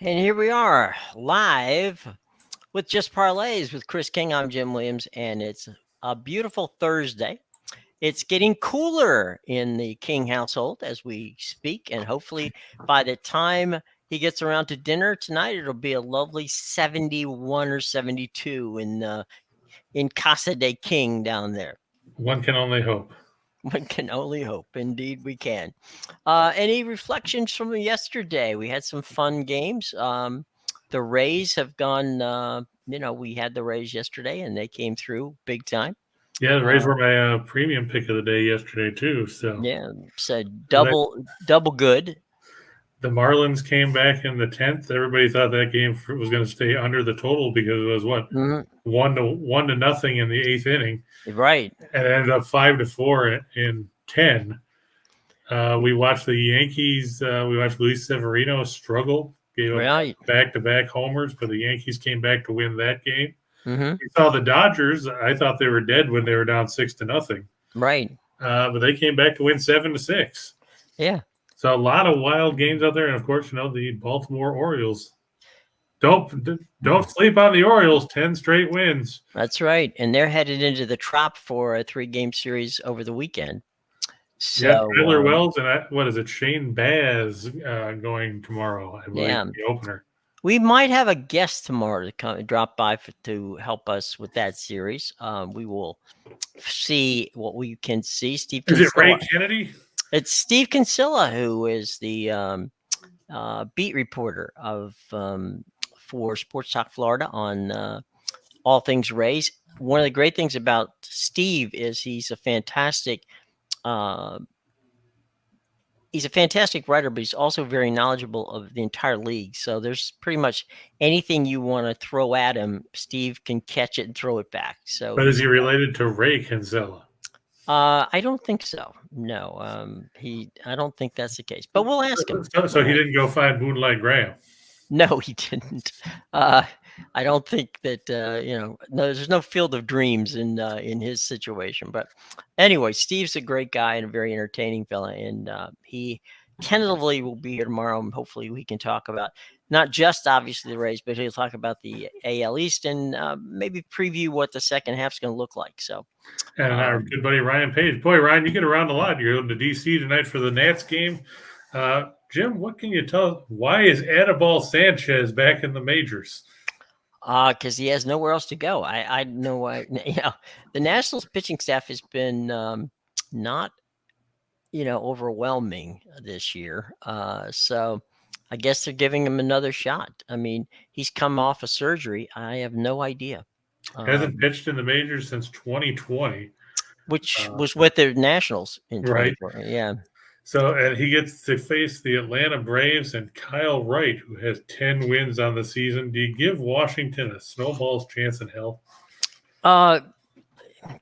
And here we are live with Just Parlays with Chris King. I'm Jim Williams, and it's a beautiful Thursday. It's getting cooler in the King household as we speak, and hopefully by the time he gets around to dinner tonight, it'll be a lovely 71 or 72 in Casa de King down there. One can only hope. One can only hope. Indeed, we can. Any reflections from yesterday? We had some fun games. The Rays have gone, we had the Rays yesterday, and they came through big time. Yeah, the Rays were my premium pick of the day yesterday, too. So double good. The Marlins came back in the 10th. Everybody thought that game was going to stay under the total because it was, one to nothing in the 8th inning. Right. And it ended up 5-4 in 10. We watched the Yankees. We watched Luis Severino struggle. Gave up back-to-back homers, but the Yankees came back to win that game. Mm-hmm. We saw the Dodgers. I thought they were dead when they were down 6-0. Right. But they came back to win 7-6. Yeah. So a lot of wild games out there, and of course, the Baltimore Orioles. Don't sleep on the Orioles. 10 straight wins. That's right, and they're headed into the Trop for a 3-game series over the weekend. So, Tyler Wells and what is it? Shane Baz going tomorrow. I believe the opener. We might have a guest tomorrow to drop by to help us with that series. We will see what we can see. Steve Kinsella. Is it Ray Kennedy? It's Steve Kinsella, who is the beat reporter for Sports Talk Florida on all things Rays. One of the great things about Steve is he's a fantastic writer, but he's also very knowledgeable of the entire league. So there's pretty much anything you want to throw at him, Steve can catch it and throw it back. So, but is he related to Ray Kinsella? I don't think so. No, I don't think that's the case. But we'll ask him. So he didn't go find Moonlight Graham. No, he didn't. I don't think that no. There's no Field of Dreams in his situation. But anyway, Steve's a great guy and a very entertaining fella, and he tentatively will be here tomorrow. And hopefully, we can talk about not just obviously the Rays, but he'll talk about the AL East and maybe preview what the second half's going to look like. So, and our good buddy Ryan Page. Boy, Ryan, you get around a lot. You're going to DC tonight for the Nats game. Jim, what can you tell? Why is Anibal Sanchez back in the majors? Because he has nowhere else to go. I know why. The Nationals pitching staff has been not, overwhelming this year. So I guess they're giving him another shot. I mean, he's come off a surgery. I have no idea. Hasn't pitched in the majors since 2020, which was with the Nationals in 2020. Right. Yeah. So, and he gets to face the Atlanta Braves and Kyle Wright, who has 10 wins on the season. Do you give Washington a snowball's chance in hell?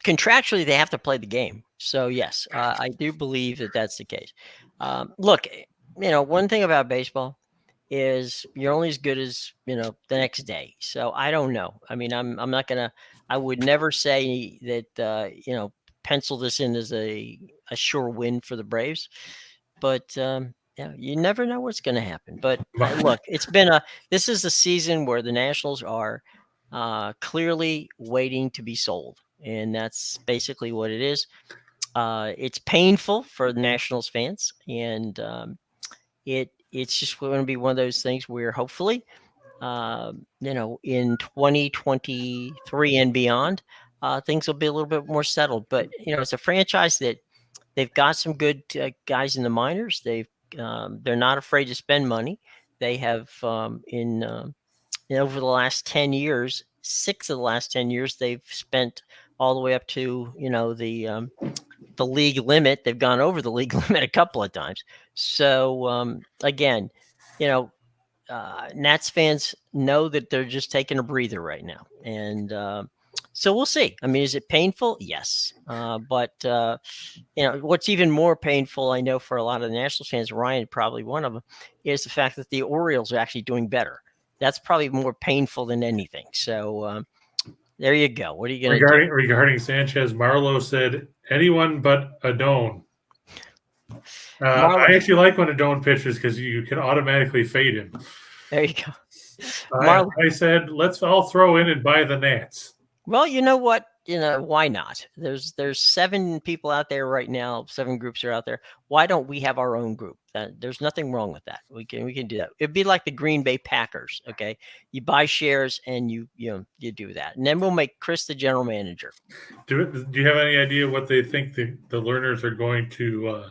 Contractually, they have to play the game. So, yes, I do believe that that's the case. Look, one thing about baseball is you're only as good as, the next day. So, I don't know. I mean, I'm not going to – I would never say that, pencil this in as a sure win for the Braves, but you never know what's going to happen. But look, this is a season where the Nationals are clearly waiting to be sold, and that's basically what it is. It's painful for the Nationals fans, and it's just going to be one of those things where hopefully, in 2023 and beyond, things will be a little bit more settled. But it's a franchise that they've got some good guys in the minors. They're not afraid to spend money. They have over the last 10 years, 6 of the last 10 years, they've spent all the way up to the league limit. They've gone over the league limit a couple of times. So again, Nats fans know that they're just taking a breather right now, and so we'll see. I mean, is it painful? Yes. But what's even more painful, I know for a lot of the Nationals fans, Ryan, probably one of them, is the fact that the Orioles are actually doing better. That's probably more painful than anything. So there you go. What are you going to do? Regarding Sanchez, Marlowe said, anyone but Adone. I actually like when Adone pitches because you can automatically fade him. There you go. Marlon. I said, let's all throw in and buy the Nats. Well, you know what? Why not? There's 7 people out there right now. 7 groups are out there. Why don't we have our own group? There's nothing wrong with that. We can do that. It'd be like the Green Bay Packers. Okay, you buy shares and you do that, and then we'll make Chris the general manager. Do you have any idea what they think the learners are going to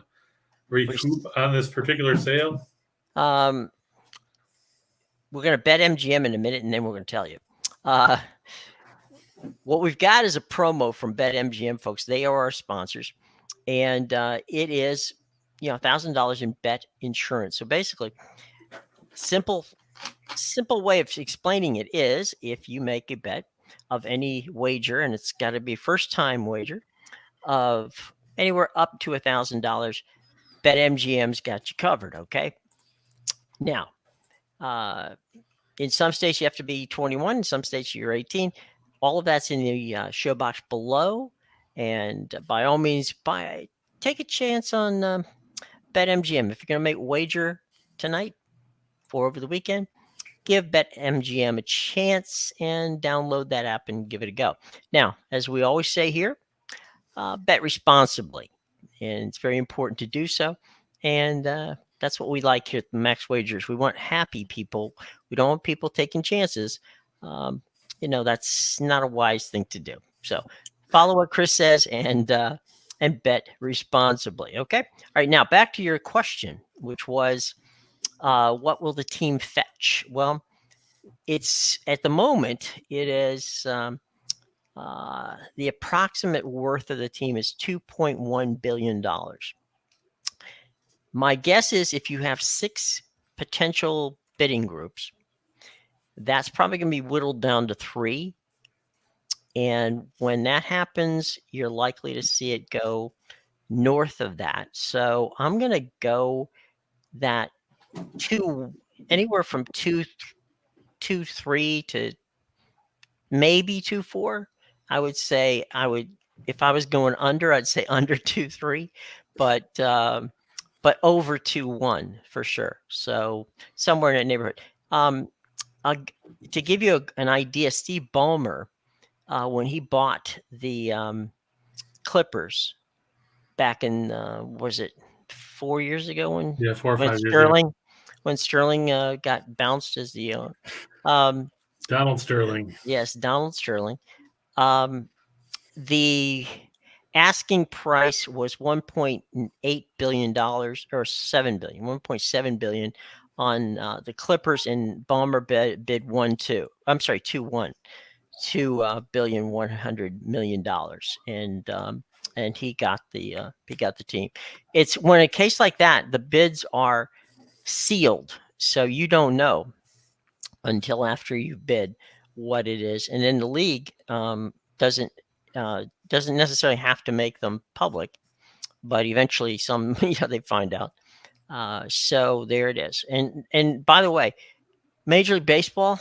recoup on this particular sale? We're going to bet MGM in a minute, and then we're going to tell you. What we've got is a promo from BetMGM, folks. They are our sponsors, and it is $1,000 in bet insurance. So basically, simple way of explaining it is if you make a bet of any wager, and it's got to be a first-time wager of anywhere up to $1,000, BetMGM's got you covered. Okay. Now, in some states you have to be 21. In some states you're 18. All of that's in the show box below, and by all means, take a chance on BetMGM. If you're going to make a wager tonight or over the weekend, give BetMGM a chance and download that app and give it a go. Now, as we always say here, bet responsibly, and it's very important to do so. And that's what we like here at the Max Wagers. We want happy people. We don't want people taking chances. That's not a wise thing to do. So follow what Chris says and bet responsibly. Okay. All right. Now back to your question, which was, what will the team fetch? Well, it's at the moment it is the approximate worth of the team is $2.1 billion. My guess is if you have 6 potential bidding groups, that's probably going to be whittled down to 3. And when that happens, you're likely to see it go north of that. So I'm going to go that anywhere from 2.3 to maybe 2.4. I would say if I was going under, I'd say under 2.3, but over 2.1 for sure. So somewhere in that neighborhood. To give you an idea, Steve Ballmer, when he bought the Clippers back in, was it 4 years ago? 4 or 5 years ago. When Sterling got bounced as the Donald Sterling. Yes, Donald Sterling. The asking price was $1.8 billion or $1.7 billion on the Clippers, and Ballmer bid 2.1 $2.1 billion, and he got the team. It's when a case like that, the bids are sealed, so you don't know until after you bid what it is, and then the league doesn't necessarily have to make them public, but eventually some they find out. So there it is. And by the way, Major League Baseball,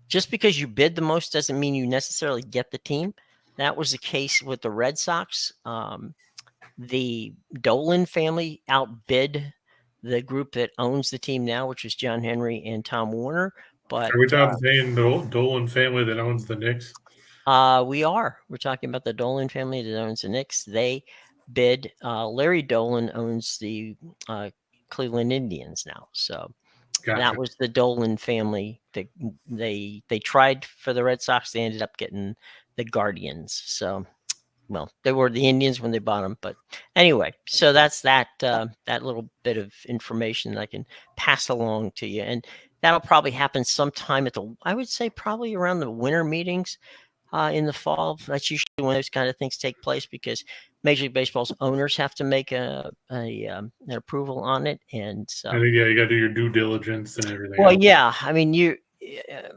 just because you bid the most doesn't mean you necessarily get the team. That was the case with the Red Sox. The Dolan family outbid the group that owns the team now, which is John Henry and Tom Warner. But are we talking the Dolan family that owns the Knicks? We're talking about the Dolan family that owns the Knicks. They bid. Larry Dolan owns the Cleveland Indians now. So gotcha. That was the Dolan family. They tried for the Red Sox. They ended up getting the Guardians. So, well, they were the Indians when they bought them. But anyway, so that's that little bit of information that I can pass along to you. And that'll probably happen sometime I would say probably around the winter meetings. In the fall, that's usually when those kind of things take place, because Major League Baseball's owners have to make an approval on it, and so you got to do your due diligence and everything. Well, yeah, I mean,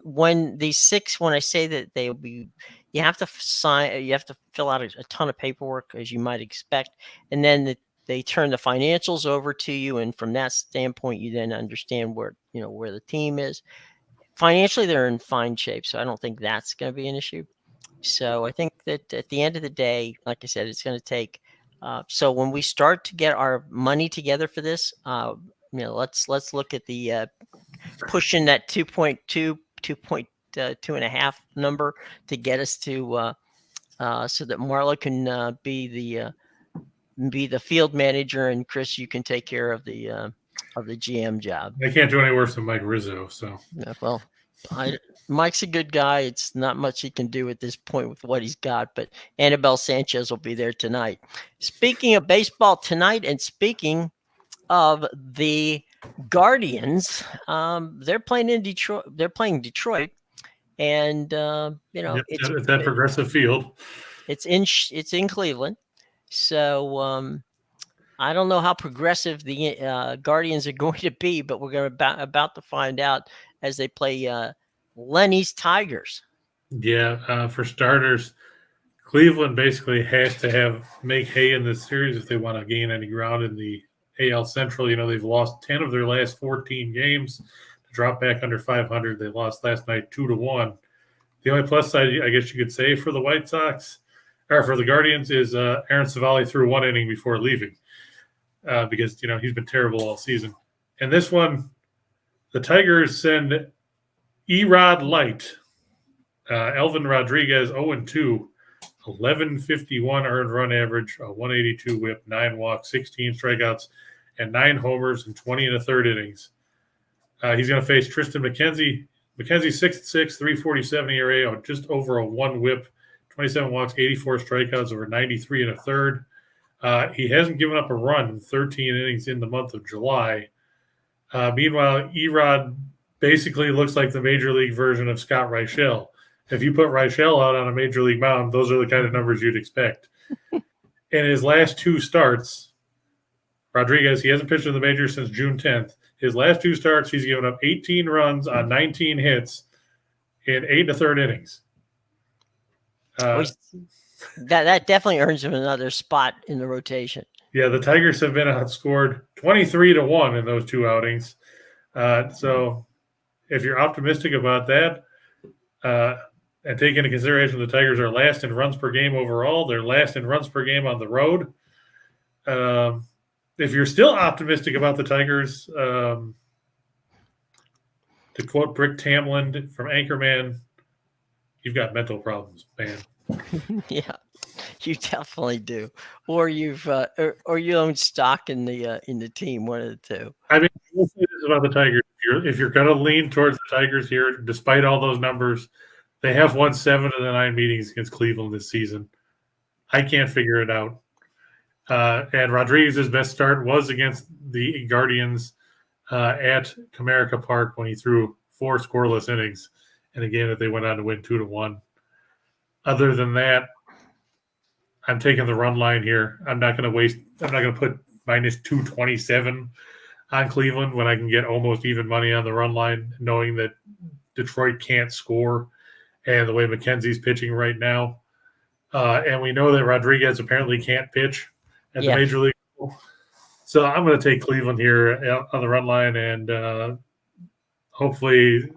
when these 6, when I say that they'll be, you have to sign, you have to fill out a ton of paperwork, as you might expect, and then they turn the financials over to you, and from that standpoint, you then understand where the team is. Financially, they're in fine shape, so I don't think that's going to be an issue. So I think that at the end of the day, like I said, it's going to take. So when we start to get our money together for this, let's look at the pushing that 2.2, 2.2.5 number to get us to so that Marla can be the field manager, and Chris, you can take care of the GM job. They can't do any worse than Mike Rizzo. So well, Mike's a good guy. It's not much he can do at this point with what he's got, but Anibal Sanchez will be there tonight. Speaking of baseball tonight, and speaking of the Guardians, they're playing in Detroit. They're playing Detroit, and it's that Progressive Field. It's in Cleveland, so I don't know how progressive the Guardians are going to be, but we're going about to find out as they play Lenny's Tigers. Yeah, for starters, Cleveland basically has to make hay in this series if they want to gain any ground in the AL Central. They've lost 10 of their last 14 games to drop back under 500. They lost last night 2-1. The only plus side, I guess you could say, for the White Sox or for the Guardians is Aaron Savali threw one inning before leaving because he's been terrible all season. And this one, the Tigers send Erod Light, Elvin Rodriguez 0-2, 1151 earned run average, a 182 whip, 9 walks, 16 strikeouts, and 9 homers in 20 1/3 innings. He's going to face Tristan McKenzie. McKenzie's 6-6, 347 ERA, just over a 1 whip, 27 walks, 84 strikeouts over 93 1/3. He hasn't given up a run in 13 innings in the month of July. Meanwhile, Erod basically looks like the major league version of Scott Reichel. If you put Reichel out on a major league mound, those are the kind of numbers you'd expect. In his last 2 starts, Rodriguez, he hasn't pitched in the majors since June 10th. His last 2 starts, he's given up 18 runs on 19 hits in 8 1/3 innings. That definitely earns him another spot in the rotation. Yeah, the Tigers have been outscored 23-1 in those 2 outings. So if you're optimistic about that, and take into consideration the Tigers are last in runs per game overall, they're last in runs per game on the road. If you're still optimistic about the Tigers, to quote Brick Tamland from Anchorman, you've got mental problems, man. Yeah, you definitely do. Or you've or you own stock in the team, one of the two. I mean, we'll say this about the Tigers. If you're going to lean towards the Tigers here, despite all those numbers, they have won 7 of the 9 meetings against Cleveland this season. I can't figure it out. And Rodriguez's best start was against the Guardians at Comerica Park when he threw 4 scoreless innings in a game that they went on to win 2-1. Other than that, I'm taking the run line here. I'm not going to put minus 227 on Cleveland when I can get almost even money on the run line, knowing that Detroit can't score and the way McKenzie's pitching right now. And we know that Rodriguez apparently can't pitch at the major league level. So I'm going to take Cleveland here on the run line and hopefully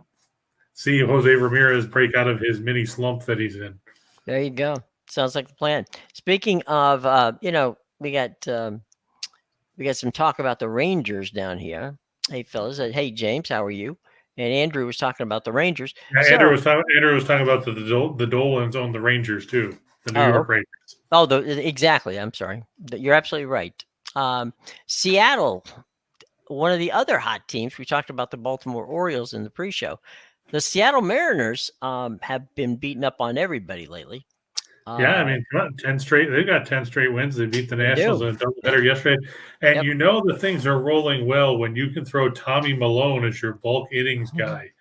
see Jose Ramirez break out of his mini slump that he's in. There you go. Sounds like the plan. Speaking of, we got some talk about the Rangers down here. Hey, fellas. Hey, James, how are you? And Andrew was talking about the Rangers. Yeah, Andrew was talking about the Dolans own the Rangers too, the New York Rangers. Oh, exactly. I'm sorry. You're absolutely right. Seattle, one of the other hot teams. We talked about the Baltimore Orioles in the pre-show. The Seattle Mariners have been beaten up on everybody lately. Yeah, I mean, 10 straight. They've got 10 straight wins. They beat the Nationals in a doubleheader yesterday. And you know the things are rolling well when you can throw Tommy Malone as your bulk innings guy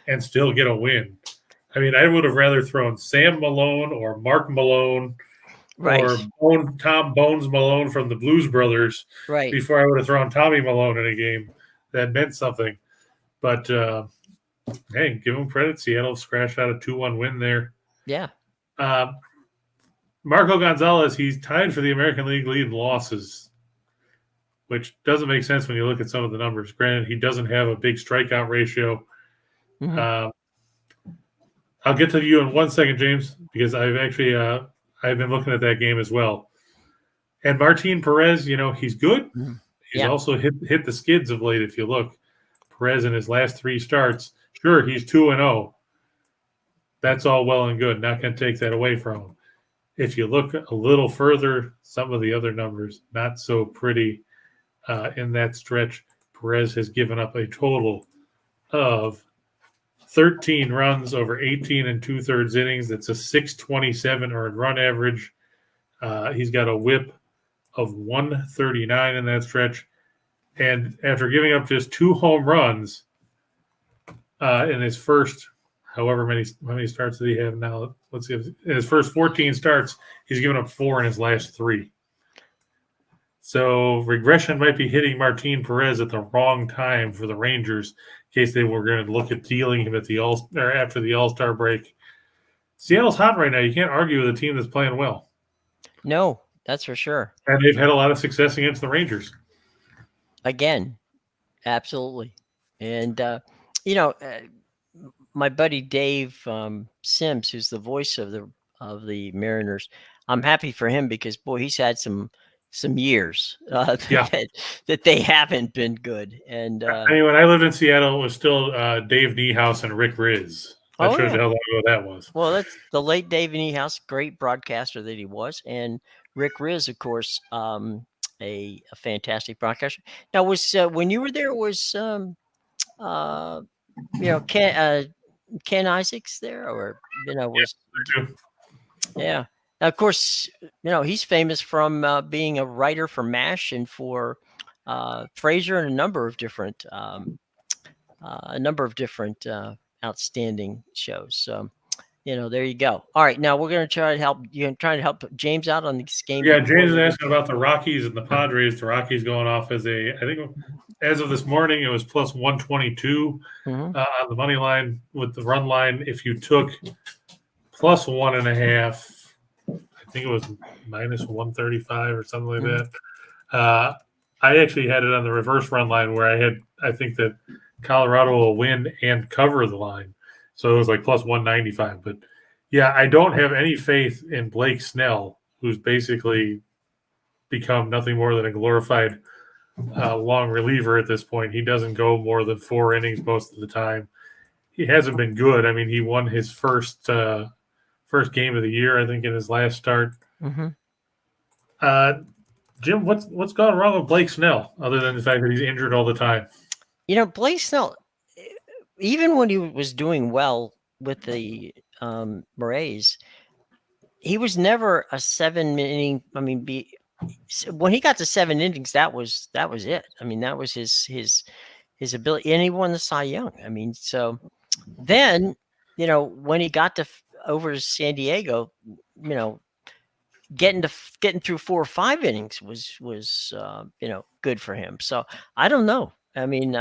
and still get a win. I mean, I would have rather thrown Sam Malone or Mark Malone or Tom Bones Malone from the Blues Brothers before I would have thrown Tommy Malone in a game that meant something. But, hey, give them credit. Seattle scratched out a 2-1 win there. Yeah. Marco Gonzalez, he's tied for the American League lead in losses, which doesn't make sense when you look at some of the numbers. Granted, he doesn't have a big strikeout ratio. Mm-hmm. I'll get to you in 1 second, James, because I've actually I've been looking at that game as well. And Martin Perez, he's good. Mm-hmm. He's also hit the skids of late. If you look, Perez in his last 3 starts, sure, he's 2-0. That's all well and good. Not going to take that away from him. If you look a little further, some of the other numbers, not so pretty in that stretch. Perez has given up a total of 13 runs over 18 and 2/3 innings. That's a 6.27 earned run average. He's got a whip of 139 in that stretch. And after giving up just 2 home runs in his first, however many starts did he have now? Let's see. In his first 14 starts, he's given up 4 in his last 3. So regression might be hitting Martin Perez at the wrong time for the Rangers, in case they were going to look at dealing him at after the All-Star break. Seattle's hot right now. You can't argue with a team that's playing well. No, that's for sure. And they've had a lot of success against the Rangers. Again, absolutely. And my buddy Dave Sims, who's the voice of the Mariners, I'm happy for him because boy, he's had some years that they haven't been good. And when I lived in Seattle, it was still Dave Niehaus and Rick Riz. That shows you how long ago that was. Well, that's the late Dave Niehaus, great broadcaster that he was, and Rick Riz, of course, a fantastic broadcaster. Now, was when you were there, was Ken Isaacs there, or was yeah. Now, of course, he's famous from being a writer for MASH and for Frasier and a number of different outstanding shows. So, there you go. All right, now we're going to try to help. You're trying to help James out on this game. Yeah, James is asking about the Rockies and the Padres. The Rockies going off I think as of this morning, it was plus 122 on the money line with the run line. If you took plus 1.5, I think it was minus 135 or something like that. I actually had it on the reverse run line where I think that Colorado will win and cover the line. So it was like plus 195. But yeah, I don't have any faith in Blake Snell, who's basically become nothing more than a glorified long reliever at this point. He doesn't go more than 4 innings most of the time. He hasn't been good. I mean, he won his first game of the year, I think, in his last start. Jim, what's gone wrong with Blake Snell other than the fact that he's injured all the time? Blake Snell, even when he was doing well with the Rays, he was never a 7-inning. I mean, when he got to 7 innings, that was it. I mean, that was his ability, and he won the Cy Young. I mean, so then when he got over to San Diego, getting through 4 or 5 innings was good for him. So I don't know. I mean,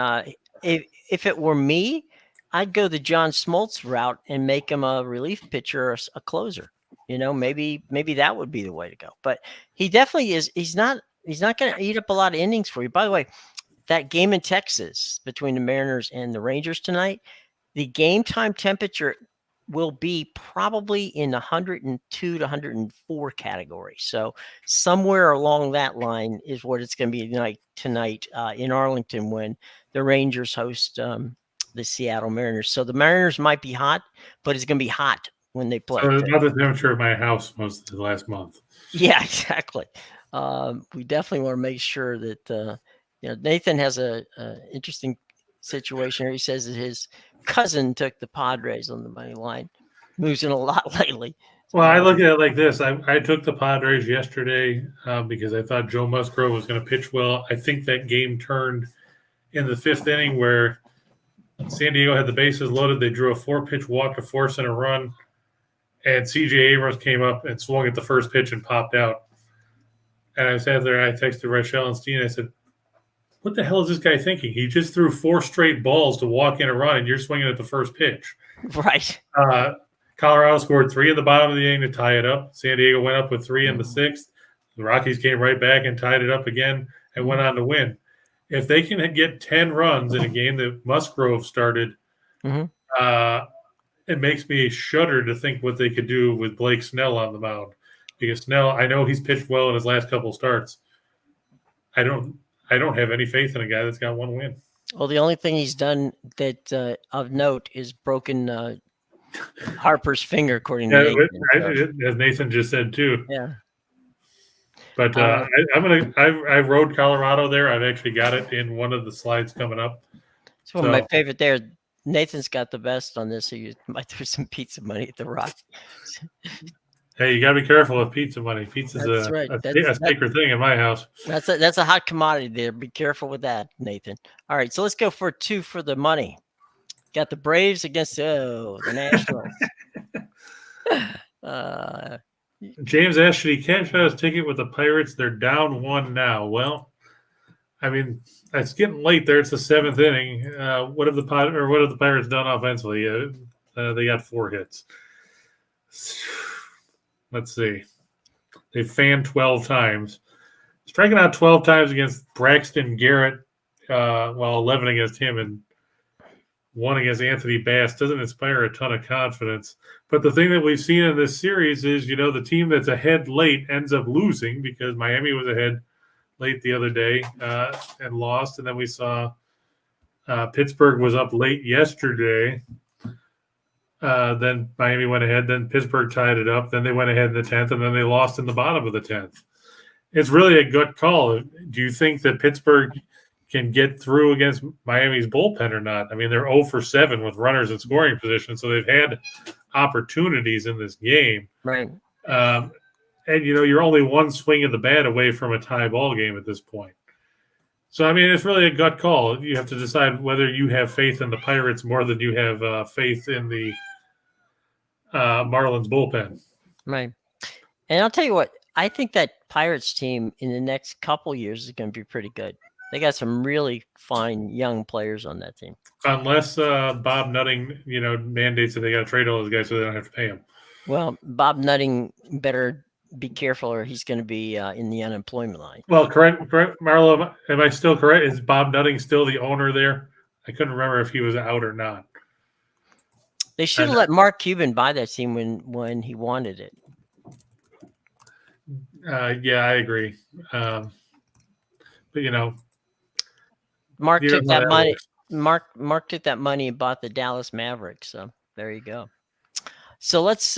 if it were me, I'd go the John Smoltz route and make him a relief pitcher or a closer. Maybe that would be the way to go. But he definitely is. He's not going to eat up a lot of innings for you. By the way, that game in Texas between the Mariners and the Rangers tonight, the game time temperature will be probably in the 102 to 104 category. So somewhere along that line is what it's going to be tonight in Arlington when the Rangers host the Seattle Mariners. So the Mariners might be hot, but it's going to be hot when they play. So it's about the temperature of my house most of the last month. Yeah, exactly. We definitely want to make sure that Nathan has a interesting situation here. He says that his cousin took the Padres on the money line. Moves in a lot lately. Well, I look at it like this. I took the Padres yesterday because I thought Joe Musgrove was going to pitch well. I think that game turned in the 5th inning where San Diego had the bases loaded. They drew a 4-pitch walk to force in a run, and C.J. Abrams came up and swung at the first pitch and popped out. And I sat there, I texted Rachel and Steen. I said, what the hell is this guy thinking? He just threw 4 straight balls to walk in a run, and you're swinging at the first pitch. Right. Colorado scored 3 in the bottom of the inning to tie it up. San Diego went up with 3 in the 6th. The Rockies came right back and tied it up again and went on to win. If they can get 10 runs in a game that Musgrove started, it makes me shudder to think what they could do with Blake Snell on the mound. Because Snell, I know he's pitched well in his last couple starts. I don't have any faith in a guy that's got 1 win. Well, the only thing he's done that of note is broken Harper's finger, according to Nathan. As Nathan just said too. Yeah. But I rode Colorado there. I've actually got it in one of the slides coming up. It's one of my favorite there. Nathan's got the best on this, so you might throw some pizza money at the Rock. Hey, you gotta be careful with pizza money. Pizza's a sacred thing in my house. That's a hot commodity there. Be careful with that, Nathan. All right, so let's go for 2 for the money. Got the Braves against the Nationals. James asked, should he cash out his ticket with the Pirates? They're down 1 now. Well, I mean, it's getting late there. It's the 7th inning. What have the Pirates done offensively? They got 4 hits. Let's see. They fanned 12 times. Striking out 12 times against Braxton Garrett, while 11 against him and 1 against Anthony Bass doesn't inspire a ton of confidence. But the thing that we've seen in this series is, the team that's ahead late ends up losing because Miami was ahead late the other day and lost. And then we saw Pittsburgh was up late yesterday. Then Miami went ahead. Then Pittsburgh tied it up. Then they went ahead in the 10th, and then they lost in the bottom of the 10th. It's really a gut call. Do you think that Pittsburgh can get through against Miami's bullpen or not? I mean, they're 0 for 7 with runners in scoring position, so they've had opportunities in this game. Right. And, you're only 1 swing of the bat away from a tie ball game at this point. So, I mean, it's really a gut call. You have to decide whether you have faith in the Pirates more than you have faith in the Marlins bullpen. Right. And I'll tell you what, I think that Pirates team in the next couple years is going to be pretty good. They got some really fine young players on that team. Unless Bob Nutting, mandates that they got to trade all those guys so they don't have to pay them. Well, Bob Nutting better be careful or he's going to be in the unemployment line. Well, correct, Marlo, am I still correct? Is Bob Nutting still the owner there? I couldn't remember if he was out or not. They should have let Mark Cuban buy that team when he wanted it. Yeah, I agree. But Mark took that money. Mark took that money and bought the Dallas Mavericks. So there you go. So let's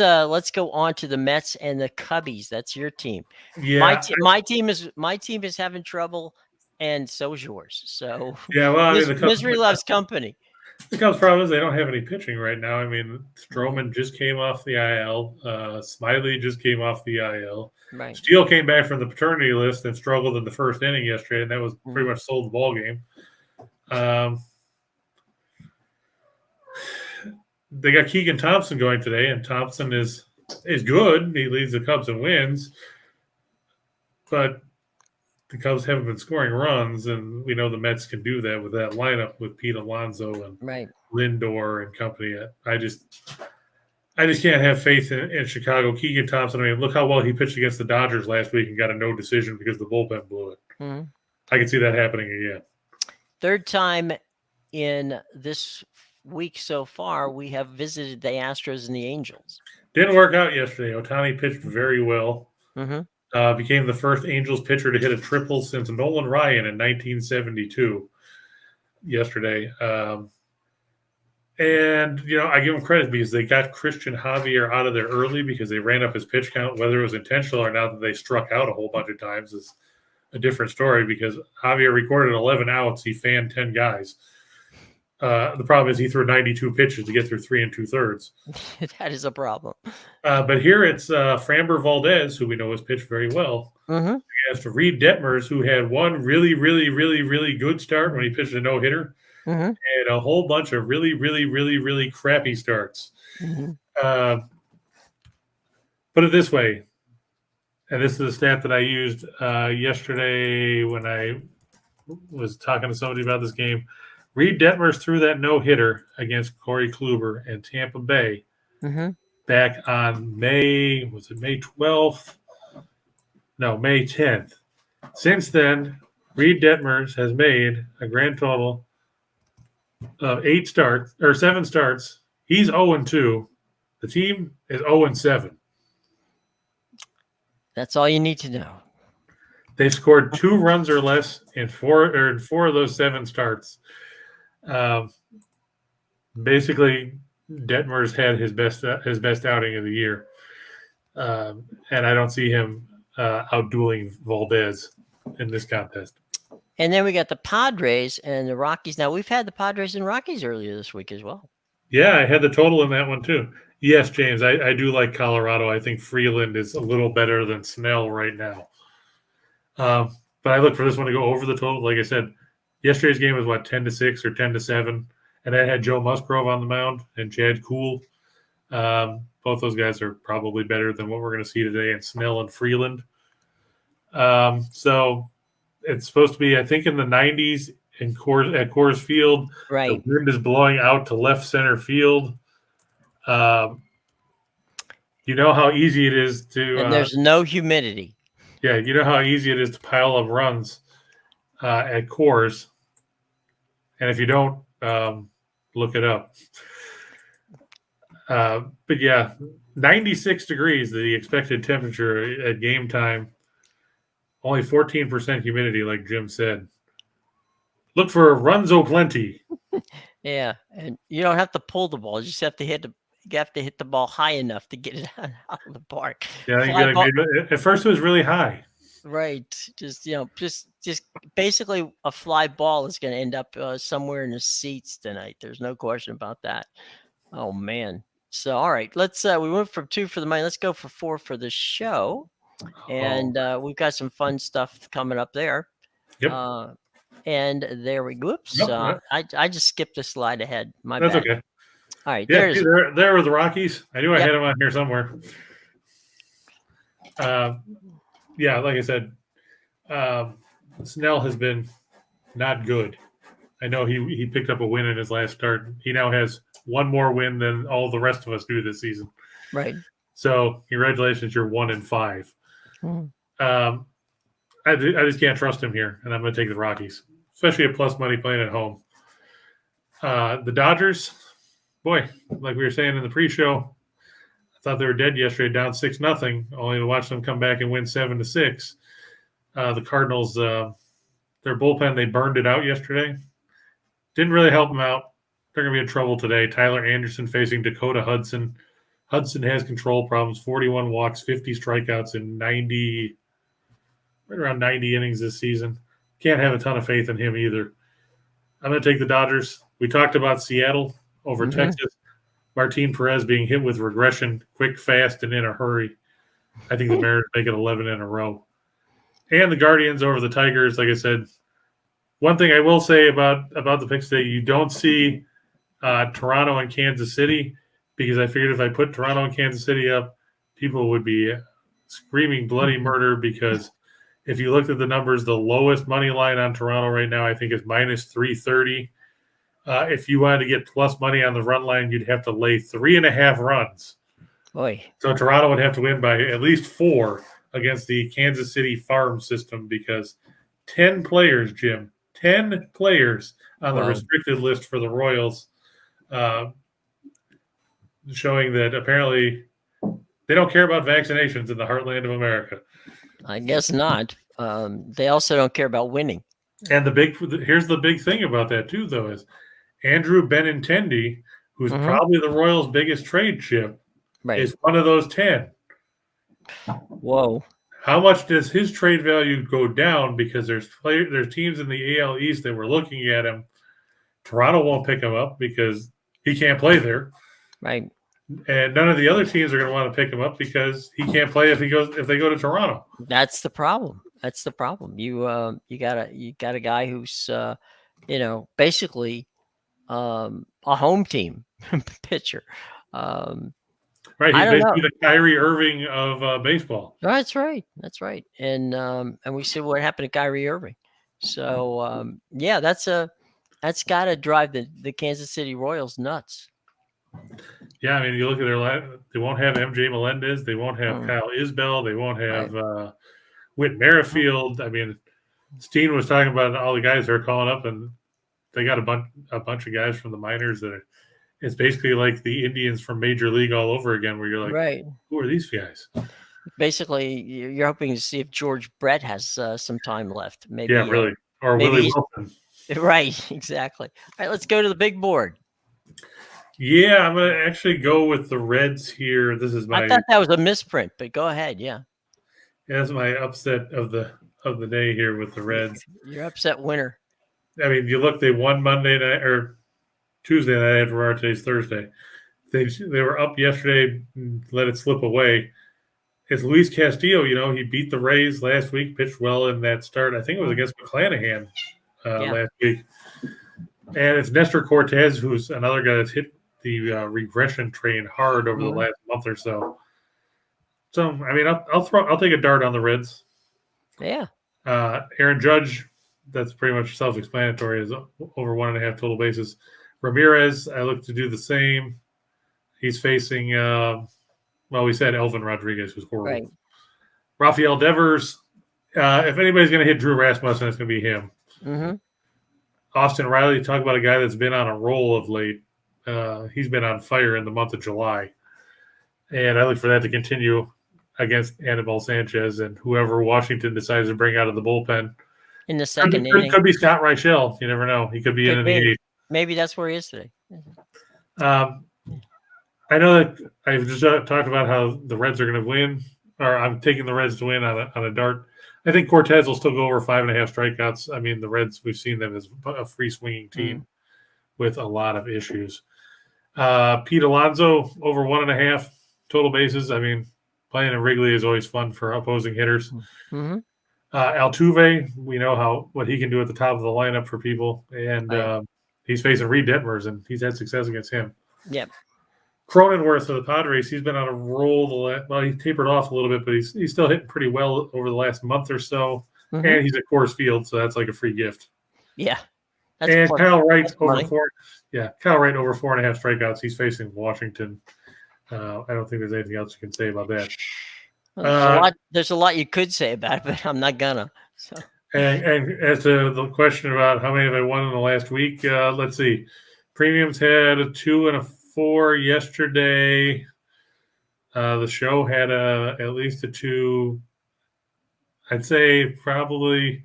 go on to the Mets and the Cubbies. That's your team. Yeah, my team is having trouble, and so is yours. So yeah, well, misery loves company. The Cubs' problem is they don't have any pitching right now. I mean, Stroman just came off the IL. Smiley just came off the IL. Right. Steele came back from the paternity list and struggled in the first inning yesterday, and that was pretty much sold the ball game. They got Keegan Thompson going today, and Thompson is good. He leads the Cubs in wins, but the Cubs haven't been scoring runs, and we know the Mets can do that with that lineup with Pete Alonso and Lindor and company. I just can't have faith in Chicago. Keegan Thompson, I mean, look how well he pitched against the Dodgers last week and got a no decision because the bullpen blew it. Mm-hmm. I can see that happening again. Third time in this week so far, we have visited the Astros and the Angels. Didn't work out yesterday. Ohtani pitched very well. Mm-hmm. Became the first Angels pitcher to hit a triple since Nolan Ryan in 1972 yesterday. And, I give them credit because they got Christian Javier out of there early because they ran up his pitch count. Whether it was intentional or not that they struck out a whole bunch of times is a different story because Javier recorded 11 outs. He fanned 10 guys. The problem is he threw 92 pitches to get through 3 2/3. That is a problem. But here it's Framber Valdez, who we know has pitched very well, against Reed Detmers, who had one really, really, really, really good start when he pitched a no-hitter, and a whole bunch of really, really, really, really crappy starts. Put it this way, and this is a stat that I used yesterday when I was talking to somebody about this game. Reed Detmers threw that no-hitter against Corey Kluber and Tampa Bay back on May 12th? No, May 10th. Since then, Reed Detmers has made a grand total of 7 starts. He's 0-2. The team is 0-7. That's all you need to know. They've scored 2 runs or less in 4 of those 7 starts. Basically, Detmer's had his best outing of the year, and I don't see him outdueling Valdez in this contest. And then we got the Padres and the Rockies. Now, we've had the Padres and Rockies earlier this week as well. Yeah, I had the total in that one too. Yes, James, I do like Colorado. I think Freeland is a little better than Snell right now. But I look for this one to go over the total. Like I said, yesterday's game was 10-6 or 10-7, and that had Joe Musgrove on the mound and Chad Kuhl. Both those guys are probably better than what we're going to see today in Snell and Freeland. So it's supposed to be, I think, in the 90s at Coors Field. Right. The wind is blowing out to left center field. You know how easy it is to. And there's no humidity. Yeah, you know how easy it is to pile up runs at Coors. And if you don't, look it up. But yeah, 96 degrees, the expected temperature at game time. Only 14% humidity, like Jim said. Look for runs plenty. Yeah, and you don't have to pull the ball. You just have to hit the ball high enough to get it out of the park. Yeah, at first it was really high. Right. Just basically a fly ball is going to end up somewhere in the seats tonight. There's no question about that. Oh man. So all right, let's we went from 2 for the money. Let's go for 4 for the show. And we've got some fun stuff coming up there. Yep. And there we go. Oops. Yep. I just skipped a slide ahead. That's bad. Okay. All right. Yeah, there were the Rockies. I knew I had them on here somewhere. Yeah, like I said, Snell has been not good. I know he picked up a win in his last start. He now has one more win than all the rest of us do this season. Right. So congratulations, you're 1-5. I just can't trust him here, and I'm going to take the Rockies, especially at plus money playing at home. The Dodgers, boy, like we were saying in the pre-show, I thought they were dead yesterday, down 6-0, only to watch them come back and win 7-6. The Cardinals, their bullpen, they burned it out yesterday. Didn't really help them out. They're going to be in trouble today. Tyler Anderson facing Dakota Hudson. Hudson has control problems, 41 walks, 50 strikeouts in right around 90 innings this season. Can't have a ton of faith in him either. I'm going to take the Dodgers. We talked about Seattle over Texas. Martin Perez being hit with regression, quick, fast, and in a hurry. I think the Mariners make it 11 in a row. And the Guardians over the Tigers, like I said. One thing I will say about the picks today, you don't see Toronto and Kansas City, because I figured if I put Toronto and Kansas City up, people would be screaming bloody murder, because if you looked at the numbers, the lowest money line on Toronto right now, I think, is -330. If you wanted to get plus money on the run line, you'd have to lay 3.5 runs. Boy. So Toronto would have to win by at least 4 against the Kansas City farm system, because 10 players, Jim, 10 players on the restricted list for the Royals, showing that apparently they don't care about vaccinations in the heartland of America. I guess not. They also don't care about winning. And here's the big thing about that too, though, is Andrew Benintendi, who's probably the Royals' biggest trade chip, is one of those 10. Whoa. How much does his trade value go down? Because there's teams in the AL East that were looking at him. Toronto won't pick him up because he can't play there. Right. And none of the other teams are going to want to pick him up because he can't play if they go to Toronto. That's the problem. You got a guy who's basically a home team pitcher. Right, he's basically the Kyrie Irving of baseball. That's right. And we see what happened to Kyrie Irving. So that's got to drive the Kansas City Royals nuts. Yeah, I mean, you look at they won't have MJ Melendez, they won't have Kyle Isbell, they won't have Whit Merrifield. I mean, Steen was talking about all the guys that are calling up, and they got a bunch of guys from the minors that it's basically like the Indians from Major League all over again, where you're like, who are these guys? Basically, you're hoping to see if George Brett has some time left. Maybe, really, or Willie Wilson. Right, exactly. All right, let's go to the big board. Yeah, I'm going to actually go with the Reds here. This is I thought that was a misprint, but go ahead. Yeah. that's my upset of the day here with the Reds. You're upset winner. I mean, you look, they won Monday night or Tuesday night after today's Thursday. They were up yesterday, and let it slip away. It's Luis Castillo. He beat the Rays last week, pitched well in that start. I think it was against McClanahan last week. And it's Nestor Cortez, who's another guy that's hit the regression train hard over the last month or so. So, I mean, I'll take a dart on the Reds. Yeah. Aaron Judge, that's pretty much self-explanatory, is over 1.5 total bases. Ramirez, I look to do the same. He's facing, we said Elvin Rodriguez, who's horrible. Right. Rafael Devers, if anybody's going to hit Drew Rasmussen, it's going to be him. Mm-hmm. Austin Riley, talk about a guy that's been on a roll of late. He's been on fire in the month of July. And I look for that to continue against Anibal Sanchez and whoever Washington decides to bring out of the bullpen. In the second inning. Could be Scott Reichel. You never know. He could be in the eighth. Maybe that's where he is today. I know that I've just talked about how the Reds are going to win, or I'm taking the Reds to win on a dart. I think Cortez will still go over 5.5 strikeouts. I mean, the Reds, we've seen them as a free swinging team with a lot of issues. Pete Alonso over 1.5 total bases. I mean, playing in Wrigley is always fun for opposing hitters. Mm-hmm. Altuve, we know what he can do at the top of the lineup for people, and he's facing Reed Detmers, and he's had success against him. Yep. Cronenworth of the Padres, he's been on a roll. He tapered off a little bit, but he's still hitting pretty well over the last month or so. Mm-hmm. And he's at Coors Field, so that's like a free gift. Yeah. And Kyle Wright over 4. Yeah, Kyle Wright over 4.5 strikeouts. He's facing Washington. I don't think there's anything else you can say about that. Well, there's a lot you could say about it, but I'm not gonna. So. And as to the question about how many have I won in the last week, let's see. Premiums had a 2 and a 4 yesterday. The show had at least a 2. I'd say probably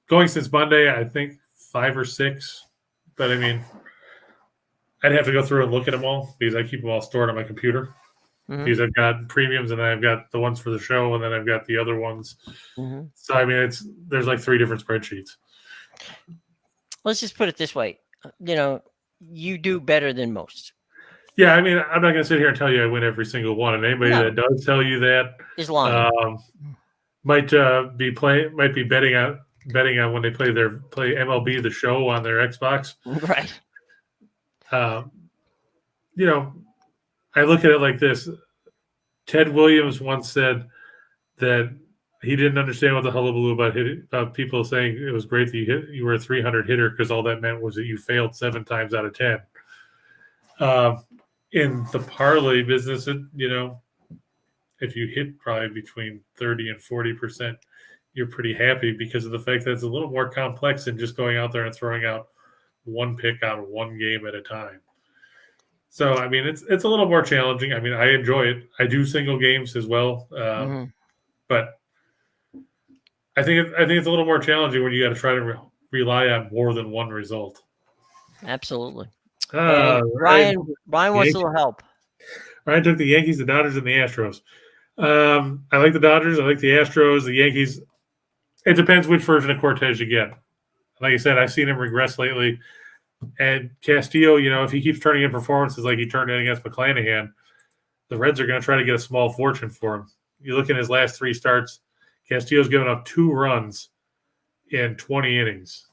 going since Monday, I think 5 or 6. But I mean, I'd have to go through and look at them all because I keep them all stored on my computer. Mm-hmm. Because I've got premiums and then I've got the ones for the show and then I've got the other ones. Mm-hmm. So I mean, there's like 3 different spreadsheets. Let's just put it this way. You do better than most. Yeah, I mean, I'm not going to sit here and tell you I win every single one. And anybody that does tell you that is lying. Might be betting on when they play MLB The Show on their Xbox. Right. I look at it like this. Ted Williams once said that he didn't understand what the hullabaloo about people saying it was great that you were a 300 hitter because all that meant was that you failed 7 times out of 10. In the parlay business, if you hit probably between 30 and 40%, you're pretty happy because of the fact that it's a little more complex than just going out there and throwing out one pick on one game at a time. So, I mean, it's a little more challenging. I mean, I enjoy it. I do single games as well, but I think it's a little more challenging when you got to try to rely on more than one result. Absolutely. Ryan wants a little help. Ryan took the Yankees, the Dodgers, and the Astros. I like the Dodgers. I like the Astros. The Yankees. It depends which version of Cortez you get. Like I said, I've seen him regress lately. And Castillo, if he keeps turning in performances like he turned in against McClanahan, the Reds are going to try to get a small fortune for him. You look at his last 3 starts, Castillo's given up 2 runs in 20 innings.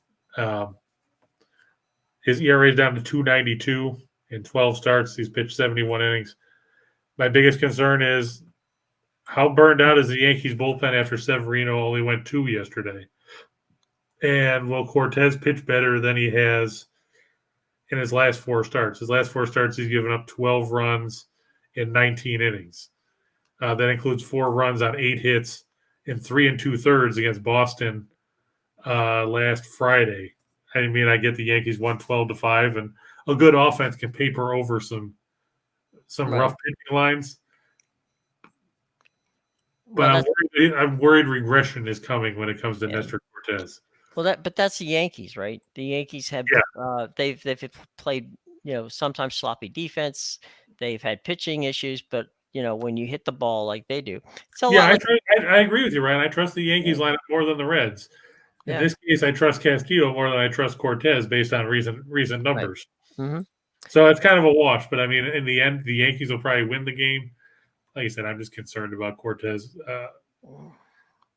His ERA is down to 2.92 in 12 starts. He's pitched 71 innings. My biggest concern is how burned out is the Yankees bullpen after Severino only went 2 yesterday? And will Cortez pitch better than he has in his last 4 starts? His last 4 starts, he's given up 12 runs in 19 innings. That includes 4 runs on 8 hits in 3 2/3 against Boston last Friday. I mean, I get the Yankees won 12-5, and a good offense can paper over some rough pitching lines. But I'm worried regression is coming when it comes to Nestor Cortez. Well, but that's the Yankees, right? The Yankees have they've played sometimes sloppy defense. They've had pitching issues, but when you hit the ball like they do, it's a lot like I agree with you, Ryan. I trust the Yankees lineup more than the Reds. In this case, I trust Castillo more than I trust Cortez based on recent numbers. Right. Mm-hmm. So it's kind of a wash. But I mean, in the end, the Yankees will probably win the game. Like I said, I'm just concerned about Cortez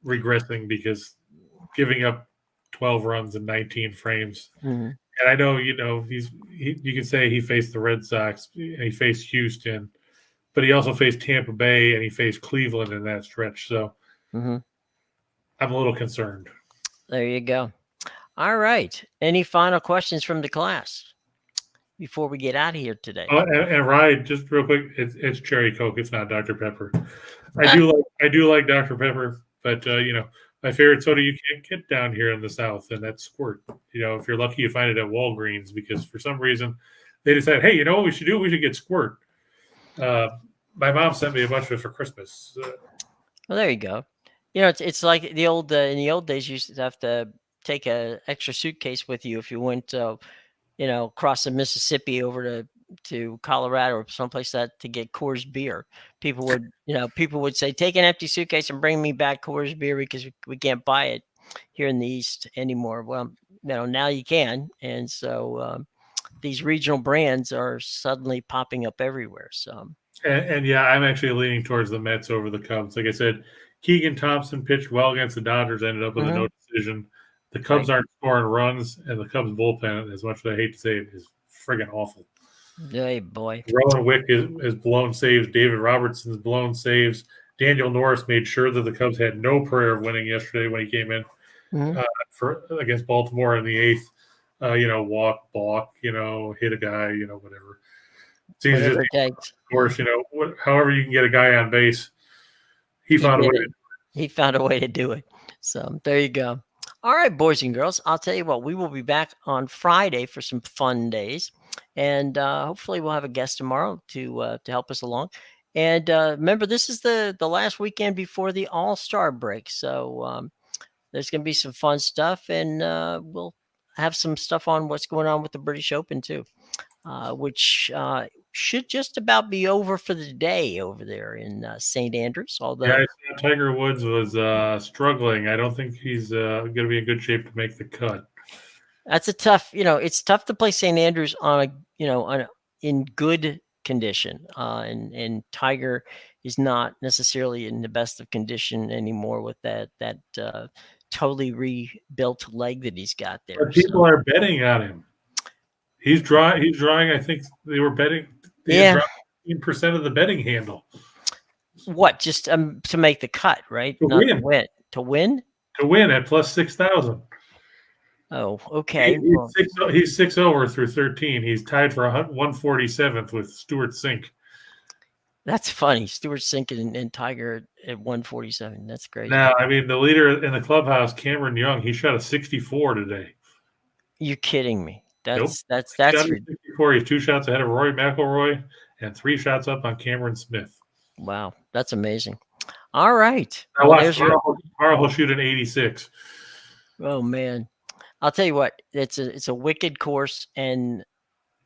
regressing because giving up 12 runs in 19 frames. Mm-hmm. And I know, you can say he faced the Red Sox, and he faced Houston, but he also faced Tampa Bay and he faced Cleveland in that stretch. So mm-hmm. I'm a little concerned. There you go. All right. Any final questions from the class before we get out of here today? And Ryan, just real quick, it's cherry Coke. It's not Dr. Pepper. I do like Dr. Pepper, but my favorite soda you can't get down here in the South, and that's Squirt. If you're lucky, you find it at Walgreens because for some reason they decided, hey, you know what we should do? We should get Squirt. My mom sent me a bunch of it for Christmas. Well, there you go. It's like the old in the old days. You used to have to take a extra suitcase with you if you went, across the Mississippi over to Colorado or someplace to get Coors beer. People would say, take an empty suitcase and bring me back Coors beer because we can't buy it here in the East anymore. Well, now you can, and so these regional brands are suddenly popping up everywhere. So. And yeah, I'm actually leaning towards the Mets over the Cubs. Like I said, Keegan Thompson pitched well against the Dodgers, ended up with a no decision. The Cubs aren't scoring runs, and the Cubs bullpen, as much as I hate to say it, is friggin' awful. Hey, boy. Rowan Wick is blown saves. David Robertson's blown saves. Daniel Norris made sure that the Cubs had no prayer of winning yesterday when he came in against Baltimore in the eighth. Walk, balk, hit a guy, whatever. Seems just, of course, however you can get a guy on base, he found a way. He found a way to do it. So there you go. All right, boys and girls. I'll tell you what. We will be back on Friday for some fun days, and hopefully we'll have a guest tomorrow to help us along. And remember, this is the last weekend before the All-Star break, so there's going to be some fun stuff, and we'll have some stuff on what's going on with the British Open too, which should just about be over for the day over there in St. Andrews. Although Tiger Woods was struggling. I don't think he's going to be in good shape to make the cut. That's a tough. It's tough to play St. Andrews in good condition, and Tiger is not necessarily in the best of condition anymore with that totally rebuilt leg that he's got there. But people are betting on him. He's drawing. I think they were betting. They 15% of the betting handle. What? Just to make the cut, right? To win. To win. To win at plus 6,000. Oh, okay. He's 6 over through 13. He's tied for 147th with Stuart Sink. That's funny. Stuart Sink and Tiger at 147. That's great. Now, I mean, the leader in the clubhouse, Cameron Young, he shot a 64 today. You're kidding me. That's 64. He's 2 shots ahead of Rory McIlroy and 3 shots up on Cameron Smith. Wow, that's amazing. All right. Now watch, tomorrow he'll shoot an 86. Oh man, I'll tell you what. It's a wicked course, and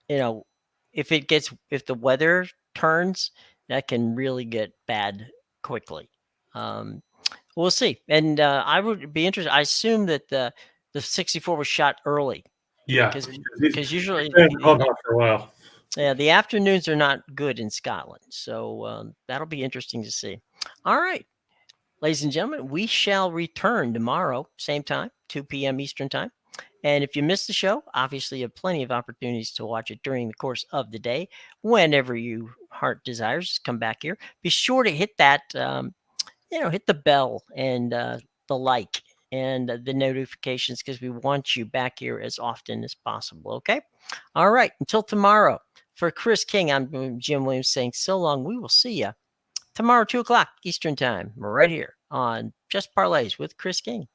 if the weather turns, that can really get bad quickly. We'll see. And I would be interested. I assume that the 64 was shot early. Yeah, because usually for a while. Yeah, the afternoons are not good in Scotland, so that'll be interesting to see. All right, ladies and gentlemen, we shall return tomorrow, same time, 2 p.m. Eastern time. And if you missed the show, obviously you have plenty of opportunities to watch it during the course of the day, whenever your heart desires. Come back here. Be sure to hit that, hit the bell and the like and the notifications, because we want you back here as often as possible. Okay. All right. Until tomorrow, for Chris King, I'm Jim Williams saying so long. We will see you tomorrow, 2 o'clock Eastern time, right here on Just Parlays with Chris King.